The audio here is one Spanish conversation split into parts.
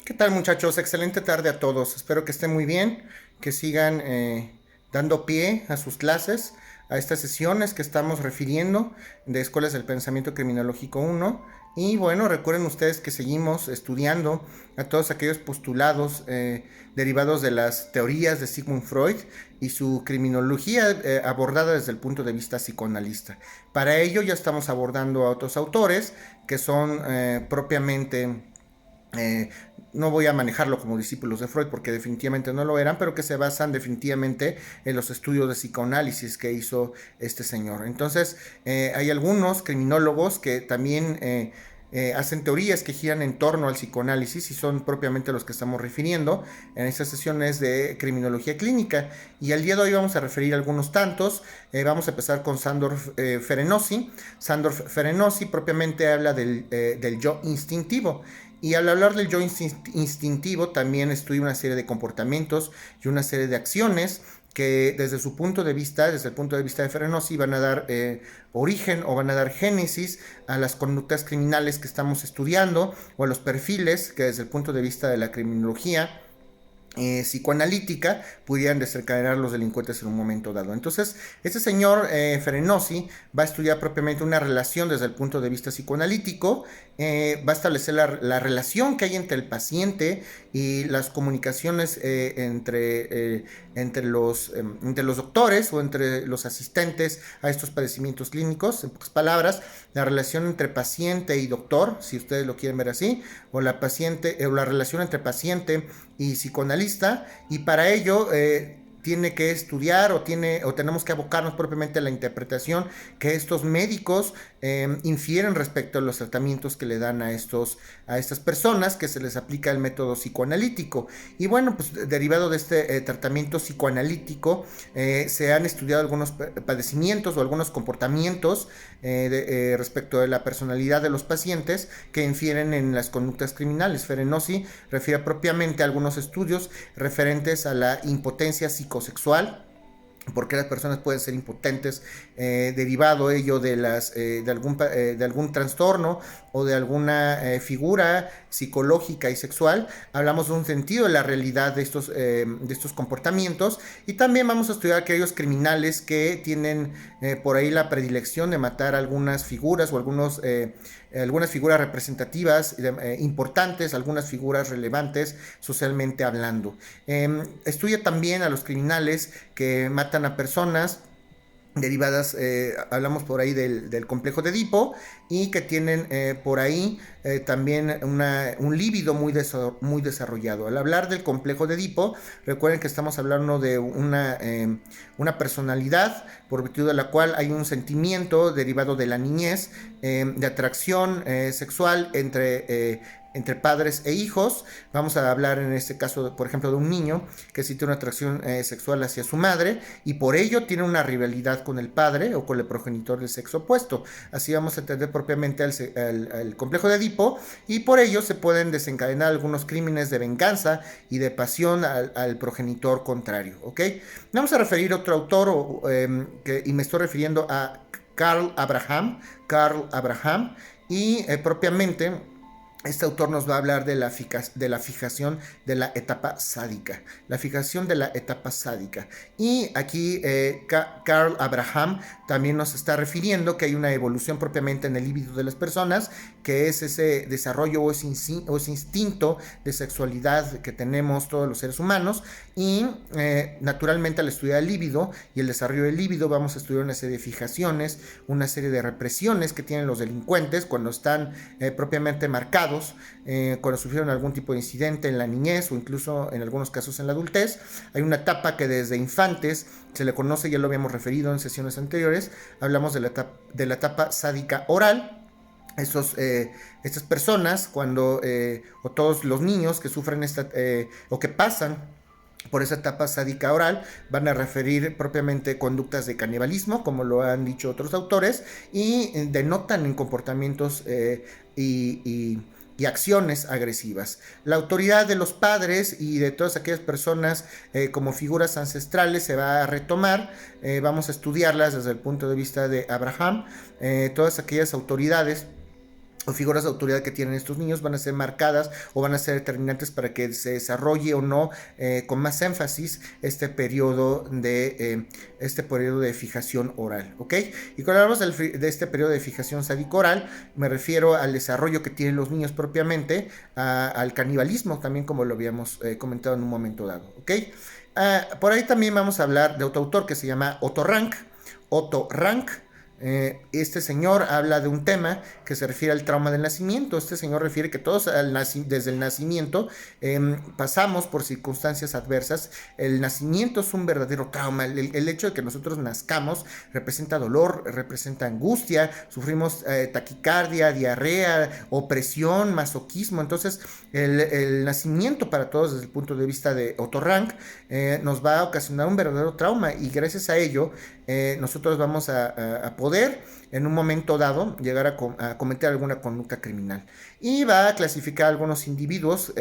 ¿Qué tal, muchachos? Excelente tarde a todos. Espero que estén muy bien, que sigan dando pie a sus clases, a estas sesiones que estamos refiriendo de Escuelas del Pensamiento Criminológico 1. Y bueno, recuerden ustedes que seguimos estudiando a todos aquellos postulados derivados de las teorías de Sigmund Freud y su criminología abordada desde el punto de vista psicoanalista. Para ello ya estamos abordando a otros autores que son propiamente eh, no voy a manejarlo como discípulos de Freud porque definitivamente no lo eran, pero que se basan definitivamente en los estudios de psicoanálisis que hizo este señor. Entonces, hay algunos criminólogos que también hacen teorías que giran en torno al psicoanálisis y son propiamente los que estamos refiriendo en estas sesiones de criminología clínica. Y al día de hoy vamos a referir algunos tantos. Vamos a empezar con Sándor Ferenczi. Sándor Ferenczi propiamente habla del yo instintivo. Y al hablar del yo instintivo también estudia una serie de comportamientos y una serie de acciones que desde su punto de vista, desde el punto de vista de Ferenczi, van a dar origen o van a dar génesis a las conductas criminales que estamos estudiando o a los perfiles que desde el punto de vista de la criminología psicoanalítica pudieran desencadenar los delincuentes en un momento dado. Entonces, este señor Ferenczi va a estudiar propiamente una relación desde el punto de vista psicoanalítico, va a establecer relación que hay entre el paciente y las comunicaciones entre los doctores o entre los asistentes a estos padecimientos clínicos. En pocas palabras, la relación entre paciente y doctor, si ustedes lo quieren ver así, o la relación entre paciente y psicoanalista, y para ello tiene que estudiar o tenemos que abocarnos propiamente a la interpretación que estos médicos infieren respecto a los tratamientos que le dan a estas personas que se les aplica el método psicoanalítico. Y bueno, pues derivado de este tratamiento psicoanalítico se han estudiado algunos padecimientos o algunos comportamientos respecto de la personalidad de los pacientes que infieren en las conductas criminales. Ferenczi refiere propiamente a algunos estudios referentes a la impotencia psicosexual, porque las personas pueden ser impotentes derivado ello de algún trastorno o de alguna figura psicológica y sexual. Hablamos de un sentido de la realidad de estos comportamientos, y también vamos a estudiar aquellos criminales que tienen por ahí la predilección de matar algunas figuras o algunas figuras representativas importantes, algunas figuras relevantes socialmente hablando. Estudia también a los criminales que matan a personas derivadas, hablamos por ahí del complejo de Edipo, y que tienen por ahí también un líbido muy desarrollado. Al hablar del complejo de Edipo, recuerden que estamos hablando de una personalidad por virtud de la cual hay un sentimiento derivado de la niñez, de atracción sexual entre padres e hijos. Vamos a hablar en este caso, por ejemplo, de un niño que siente una atracción sexual hacia su madre y por ello tiene una rivalidad con el padre o con el progenitor del sexo opuesto. Así vamos a entender propiamente al complejo de Edipo, y por ello se pueden desencadenar algunos crímenes de venganza y de pasión al progenitor contrario. ¿Ok? Vamos a referir a otro autor y me estoy refiriendo a Karl Abraham. Y propiamente este autor nos va a hablar de la fijación de la etapa sádica. La fijación de la etapa sádica. Y aquí Karl Abraham también nos está refiriendo que hay una evolución propiamente en el líbido de las personas, que es ese desarrollo o ese instinto de sexualidad que tenemos todos los seres humanos. Y naturalmente al estudiar el líbido y el desarrollo del líbido vamos a estudiar una serie de fijaciones, una serie de represiones que tienen los delincuentes cuando están propiamente marcados, cuando sufrieron algún tipo de incidente en la niñez o incluso en algunos casos en la adultez. Hay una etapa que desde infantes se le conoce, ya lo habíamos referido en sesiones anteriores, hablamos de la etapa sádica oral. Estas personas, o todos los niños que sufren o que pasan por esa etapa sádica oral, van a referir propiamente conductas de canibalismo, como lo han dicho otros autores, y denotan en comportamientos y acciones agresivas. La autoridad de los padres y de todas aquellas personas como figuras ancestrales se va a retomar. Vamos a estudiarlas desde el punto de vista de Abraham. Todas aquellas autoridades o figuras de autoridad que tienen estos niños van a ser marcadas o van a ser determinantes para que se desarrolle o no con más énfasis este periodo de fijación oral, ¿ok? Y cuando hablamos de este periodo de fijación sádico-oral, me refiero al desarrollo que tienen los niños propiamente, al canibalismo también, como lo habíamos comentado en un momento dado, ¿ok? Por ahí también vamos a hablar de otro autor que se llama Otto Rank. Otto Rank. Este señor habla de un tema que se refiere al trauma del nacimiento. Este señor refiere que todos desde el nacimiento pasamos por circunstancias adversas. El nacimiento es un verdadero trauma. El hecho de que nosotros nazcamos representa dolor, representa angustia, sufrimos taquicardia, diarrea, opresión, masoquismo. Entonces el nacimiento para todos desde el punto de vista de Otto Rank nos va a ocasionar un verdadero trauma, y gracias a ello nosotros vamos a poder en un momento dado llegar a cometer alguna conducta criminal, y va a clasificar a algunos individuos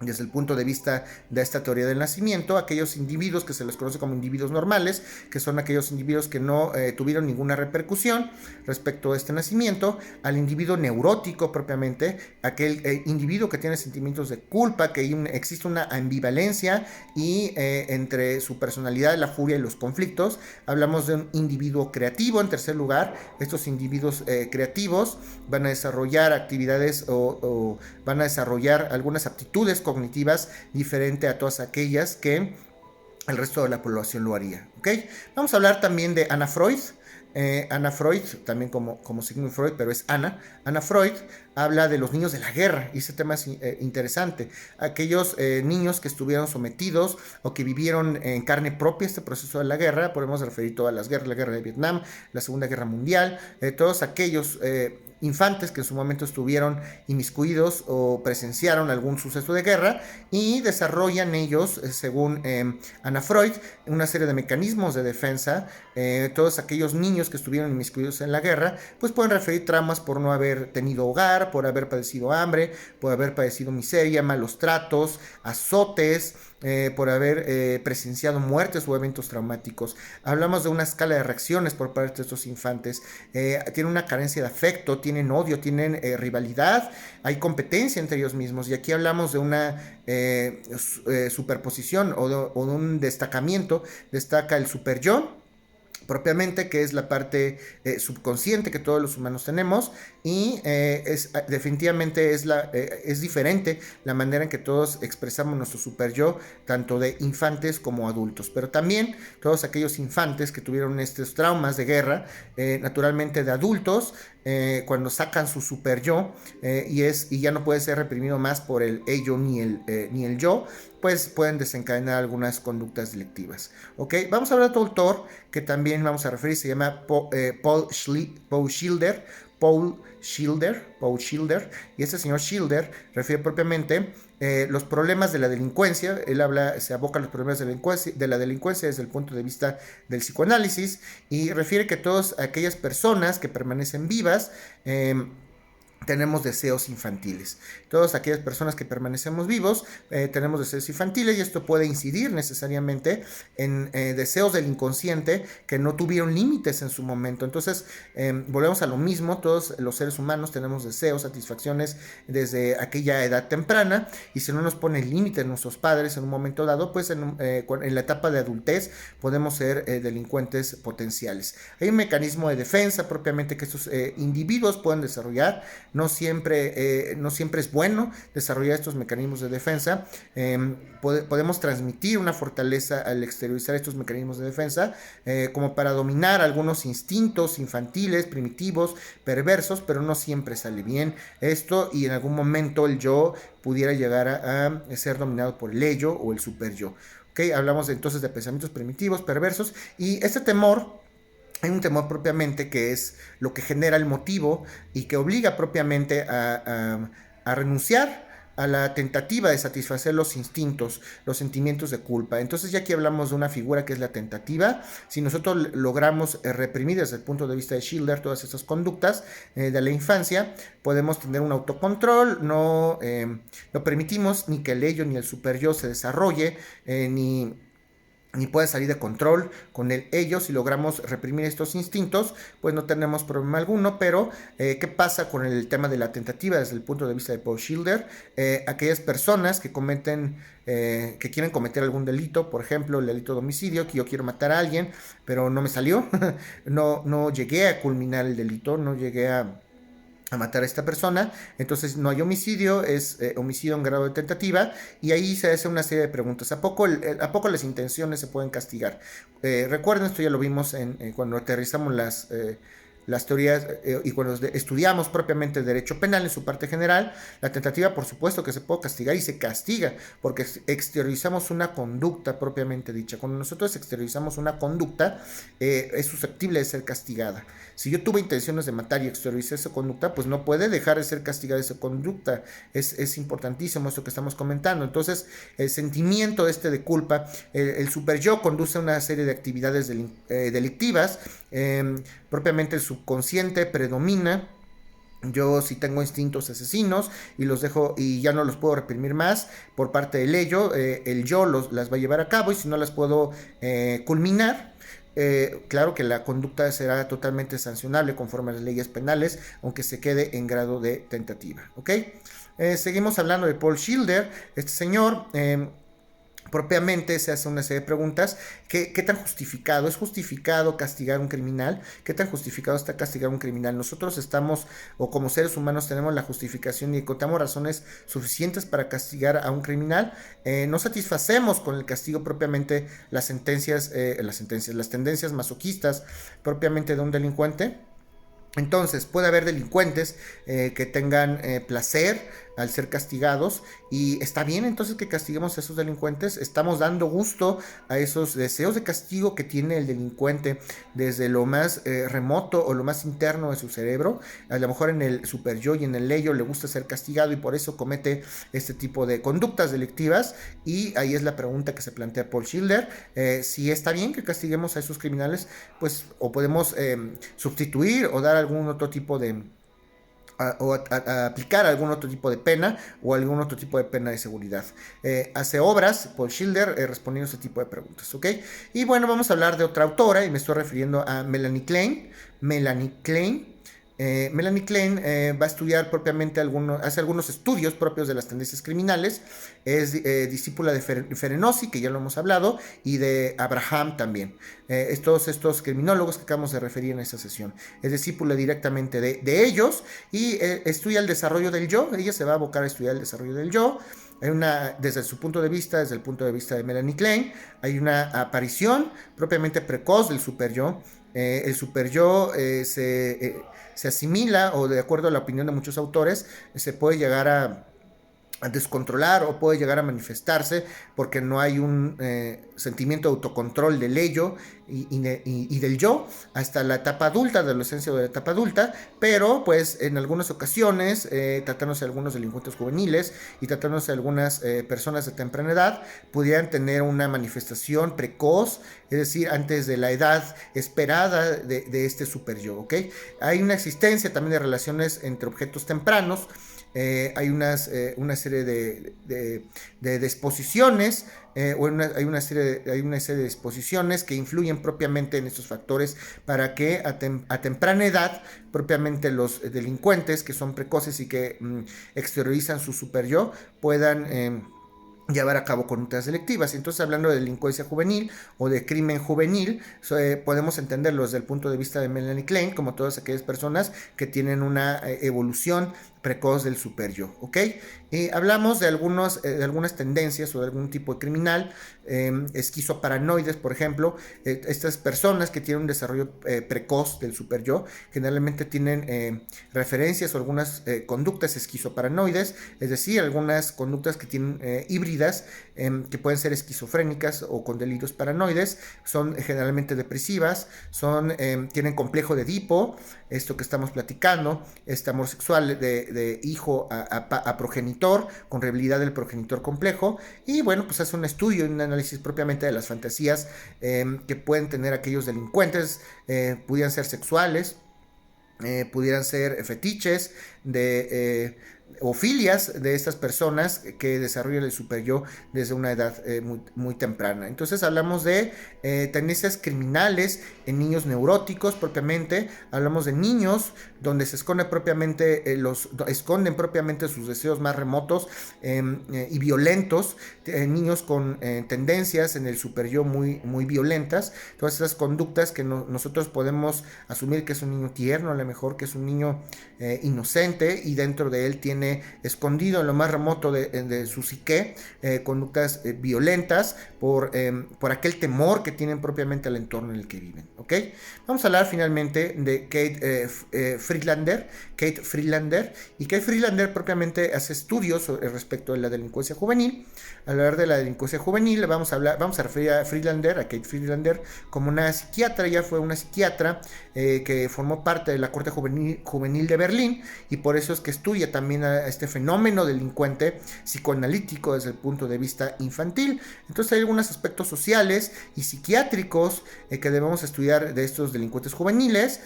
desde el punto de vista de esta teoría del nacimiento, aquellos individuos que se les conoce como individuos normales, que son aquellos individuos que no tuvieron ninguna repercusión respecto a este nacimiento, al individuo neurótico propiamente, aquel individuo que tiene sentimientos de culpa, que existe una ambivalencia y entre su personalidad, la furia y los conflictos. Hablamos de un individuo creativo. En tercer lugar, estos individuos creativos van a desarrollar actividades o van a desarrollar algunas aptitudes cognitivas diferente a todas aquellas que el resto de la población lo haría, ¿ok? Vamos a hablar también de Anna Freud. Anna Freud, también como Sigmund Freud, pero es Anna. Anna Freud habla de los niños de la guerra, y ese tema es interesante. Aquellos niños que estuvieron sometidos o que vivieron en carne propia este proceso de la guerra. Podemos referir todas las guerras: la guerra de Vietnam, la Segunda Guerra Mundial, todos aquellos infantes que en su momento estuvieron inmiscuidos o presenciaron algún suceso de guerra, y desarrollan ellos, según Anna Freud, una serie de mecanismos de defensa. Todos aquellos niños que estuvieron inmiscuidos en la guerra pues pueden referir traumas por no haber tenido hogar, por haber padecido hambre, por haber padecido miseria, malos tratos, azotes, por haber presenciado muertes o eventos traumáticos. Hablamos de una escala de reacciones por parte de estos infantes. Tienen una carencia de afecto, tienen odio, tienen rivalidad, hay competencia entre ellos mismos, y aquí hablamos de una superposición o de un destacamiento. Destaca el super yo propiamente, que es la parte subconsciente que todos los humanos tenemos, y definitivamente es diferente la manera en que todos expresamos nuestro super yo, tanto de infantes como adultos. Pero también todos aquellos infantes que tuvieron estos traumas de guerra, naturalmente de adultos, cuando sacan su super yo, y ya no puede ser reprimido más por el ello ni el yo, pues pueden desencadenar algunas conductas delictivas. ¿Ok? Vamos a hablar de otro autor que también vamos a referir, se llama Paul Schilder. Y este señor Schilder refiere propiamente los problemas de la delincuencia. Él se aboca a los problemas de la delincuencia desde el punto de vista del psicoanálisis, y refiere que todas aquellas personas que permanecen vivas tenemos deseos infantiles. Todas aquellas personas que permanecemos vivos tenemos deseos infantiles, y esto puede incidir necesariamente en deseos del inconsciente que no tuvieron límites en su momento. Entonces volvemos a lo mismo. Todos los seres humanos tenemos deseos, satisfacciones desde aquella edad temprana, y si no nos ponen límites nuestros padres en un momento dado, pues en la etapa de adultez podemos ser delincuentes potenciales. Hay un mecanismo de defensa propiamente que estos individuos pueden desarrollar. No siempre es bueno desarrollar estos mecanismos de defensa. Podemos transmitir una fortaleza al exteriorizar estos mecanismos de defensa, como para dominar algunos instintos infantiles, primitivos, perversos, pero no siempre sale bien esto, y en algún momento el yo pudiera llegar a ser dominado por el ello o el super yo. ¿Okay? Hablamos entonces de pensamientos primitivos, perversos, y este temor. Hay un temor propiamente que es lo que genera el motivo y que obliga propiamente a renunciar a la tentativa de satisfacer los instintos, los sentimientos de culpa. Entonces ya aquí hablamos de una figura que es la tentativa. Si nosotros logramos reprimir desde el punto de vista de Schilder todas estas conductas de la infancia, podemos tener un autocontrol. No permitimos ni que el ello ni el super yo se desarrolle, ni ni puede salir de control con ellos. Si logramos reprimir estos instintos, pues no tenemos problema alguno. Pero ¿qué pasa con el tema de la tentativa desde el punto de vista de Paul Schilder? Aquellas personas que que quieren cometer algún delito, por ejemplo el delito de homicidio, que yo quiero matar a alguien pero no me salió, no llegué a culminar el delito, no llegué a matar a esta persona, entonces no hay homicidio, es homicidio en grado de tentativa, y ahí se hace una serie de preguntas. ¿A poco las intenciones se pueden castigar? Recuerden, esto ya lo vimos cuando aterrizamos las teorías y cuando estudiamos propiamente el derecho penal en su parte general. La tentativa, por supuesto que se puede castigar y se castiga porque exteriorizamos una conducta propiamente dicha. Cuando nosotros exteriorizamos una conducta, es susceptible de ser castigada. Si yo tuve intenciones de matar y exterioricé esa conducta, pues no puede dejar de ser castigada esa conducta. Es importantísimo esto que estamos comentando. Entonces, el sentimiento de culpa, el super yo conduce a una serie de actividades delictivas. Propiamente el subconsciente predomina. Yo si tengo instintos asesinos y los dejo y ya no los puedo reprimir más por parte del ello, el yo las va a llevar a cabo, y si no las puedo culminar, claro que la conducta será totalmente sancionable conforme a las leyes penales, aunque se quede en grado de tentativa. ¿Ok? Seguimos hablando de Paul Schilder. Este señor propiamente se hace una serie de preguntas. ¿Qué tan justificado? ¿Es justificado castigar a un criminal? ¿Qué tan justificado está castigar a un criminal? Nosotros estamos, o como seres humanos, tenemos la justificación y encontramos razones suficientes para castigar a un criminal. No satisfacemos con el castigo propiamente las tendencias masoquistas propiamente de un delincuente. Entonces puede haber delincuentes que tengan placer al ser castigados, y está bien entonces que castiguemos a esos delincuentes. Estamos dando gusto a esos deseos de castigo que tiene el delincuente desde lo más remoto o lo más interno de su cerebro. A lo mejor en el super yo y en el ello le gusta ser castigado y por eso comete este tipo de conductas delictivas, y ahí es la pregunta que se plantea Paul Schilder. Si está bien que castiguemos a esos criminales, pues o podemos sustituir o dar algún otro tipo de a aplicar algún otro tipo de pena o algún otro tipo de pena de seguridad. Hace obras Paul Schilder respondiendo a este tipo de preguntas, ¿ok? Y bueno, vamos a hablar de otra autora, y me estoy refiriendo a Melanie Klein. Melanie Klein va a estudiar propiamente hace algunos estudios propios de las tendencias criminales. Es discípula de Ferenczi, que ya lo hemos hablado, y de Abraham también. Todos estos criminólogos que acabamos de referir en esta sesión. Es discípula directamente de ellos, y estudia el desarrollo del yo. Ella se va a abocar a estudiar el desarrollo del yo. Desde su punto de vista, desde el punto de vista de Melanie Klein, hay una aparición propiamente precoz del super yo. El super yo se asimila, o de acuerdo a la opinión de muchos autores, se puede llegar a descontrolar o puede llegar a manifestarse porque no hay un sentimiento de autocontrol del ello y del yo hasta la etapa adulta, de la adolescencia o de la etapa adulta. Pero pues en algunas ocasiones, tratándose de algunos delincuentes juveniles y tratándose de algunas personas de temprana edad, pudieran tener una manifestación precoz, es decir, antes de la edad esperada de este super yo, ¿ok? Hay una existencia también de relaciones entre objetos tempranos. Hay una serie de disposiciones, hay una serie de disposiciones que influyen propiamente en estos factores para que a temprana edad propiamente los delincuentes que son precoces y que exteriorizan su super yo puedan llevar a cabo conductas delictivas. Entonces, hablando de delincuencia juvenil o de crimen juvenil, podemos entenderlo desde el punto de vista de Melanie Klein como todas aquellas personas que tienen una evolución precoz del super yo, ¿ok? Hablamos de algunas tendencias o de algún tipo de criminal, esquizoparanoides, por ejemplo. Estas personas que tienen un desarrollo precoz del super yo generalmente tienen referencias o algunas conductas esquizoparanoides, es decir, algunas conductas que tienen híbridas, que pueden ser esquizofrénicas o con delirios paranoides. Son generalmente depresivas, tienen complejo de Edipo, esto que estamos platicando, este amor sexual de hijo a progenitor, con rivalidad del progenitor complejo. Y bueno, pues hace un estudio, un análisis propiamente de las fantasías que pueden tener aquellos delincuentes. Pudieran ser sexuales, pudieran ser fetiches o filias de estas personas que desarrollan el superyo desde una edad muy temprana. Entonces hablamos de tendencias criminales en niños neuróticos propiamente, hablamos de niños donde se esconden propiamente esconden propiamente sus deseos más remotos y violentos, niños con tendencias en el superyo muy violentas, todas esas conductas que nosotros podemos asumir que es un niño tierno, a lo mejor que es un niño inocente, y dentro de él tiene escondido en lo más remoto de su psique conductas violentas por aquel temor que tienen propiamente al entorno en el que viven. ¿Ok? Vamos a hablar finalmente de Kate Friedlander. Y Kate Friedlander propiamente hace estudios respecto de la delincuencia juvenil. Al hablar de la delincuencia juvenil, vamos a referir a Kate Friedlander, como una psiquiatra. Ella fue una psiquiatra que formó parte de la Corte Juvenil de Berlín, y por eso es que estudia también a este fenómeno delincuente psicoanalítico desde el punto de vista infantil. Entonces hay algunos aspectos sociales y psiquiátricos que debemos estudiar de estos delincuentes juveniles.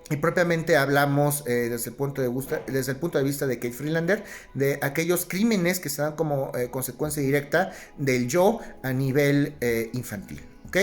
Y propiamente hablamos desde el punto de vista de Kate Friedlander de aquellos crímenes que se dan como consecuencia directa del yo a nivel infantil. ¿Ok?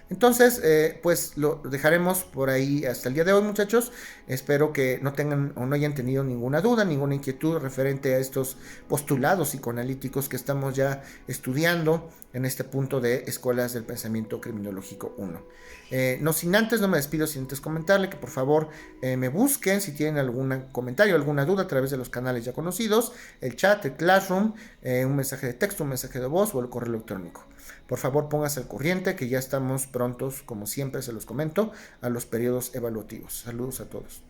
Entonces, pues lo dejaremos por ahí hasta el día de hoy, muchachos. Espero que no tengan o no hayan tenido ninguna duda, ninguna inquietud referente a estos postulados psicoanalíticos que estamos ya estudiando en este punto de Escuelas del Pensamiento Criminológico 1. No sin antes, no me despido sin antes comentarle que por favor me busquen si tienen algún comentario, alguna duda a través de los canales ya conocidos, el chat, el Classroom, un mensaje de texto, un mensaje de voz o el correo electrónico. Por favor, póngase al corriente que ya estamos prontos, como siempre se los comento, a los periodos evaluativos. Saludos a todos.